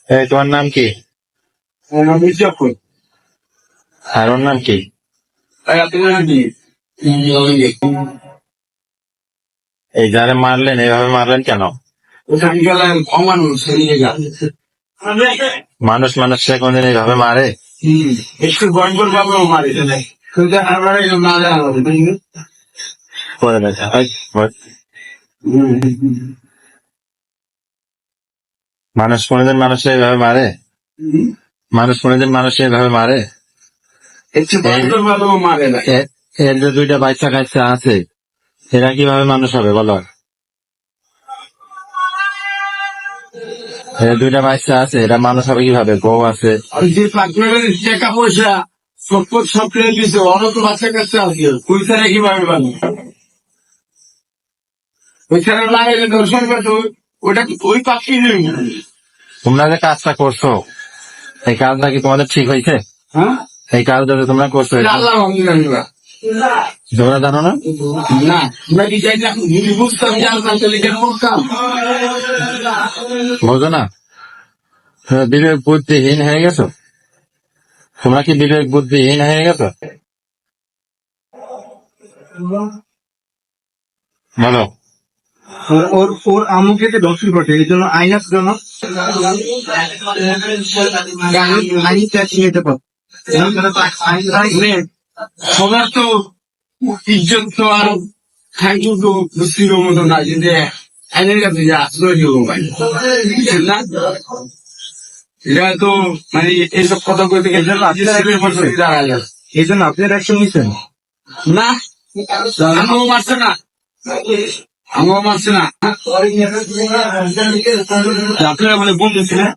এই তোমার নাম কি? মির্জাপুর। আর ওর নাম কি? আপনার নাম কি? এই যারে মারলেন এইভাবে মারলেন কেন? ওখানে গেলাম অমানুষ এদিকে গেল। মানুষ মানুষকে কোনদিন এইভাবে মারে? একটু গন্ডগোল ভাবেও মারে কিন্তু আমরা না জানা করে দেখা হয়। মানুষ কোনদিন মানুষকে এইভাবে মারে? মানুষ কোনদিন মানুষকে এইভাবে মারে? একটু গন্ডগোল ভাবেও মারে না। এর যে দুইটা বাচ্চা কাচ্চা আছে এরা কিভাবে মানুষ হবে বলো? এর দুইটা বাচ্চা আছে এরা মানুষ হবে কিভাবে? বউ আছে। আর যে পার্টনারের টাকা পয়সা সম্পদ সব ফেলে দিচ্ছে অনেক বাচ্চা কাছে আছে ওই ছাড়া কিভাবে পাবে? ওই ছাড়া লাগাইলে দর্শন করতো ওটা ওই পাখি নেই। তোমরা যে কাজটা করছো এই কাজটা কি তোমাদের ঠিক হয়েছে? হ্যাঁ এই কাজটা যে তোমরা করছো এটা আল্লাহ আলহামদুলিল্লাহ। তোমরা জানো না? না আমরা কি চাই না যদি বুঝতাম যে আল্লাহ তাহলে কেন করতাম? বোঝো না? বিবেক বুদ্ধিহীন হয়ে গেছো? তোমরা কি বিবেক বুদ্ধিহীন হয়ে গেছো? বলো। ওর ওর আমুকে যে দর্শন করছে এই জন্য আইনার জন্য আইনি ট্যাক্স নিতে পারো। সবার তো ইজ্জত তো আর খাইজু তো মুসলিমের মতো না যে আইনের কাছে যে আশ্রয় দিব ভাই না এটা তো মানে এইসব কথা কইতে গেলে এই জন্য আপনার অ্যাকশন নিচ্ছেন। না আমাও মারছে না আমাও মারছে না আপনারা মানে বন্ধু ছিলেন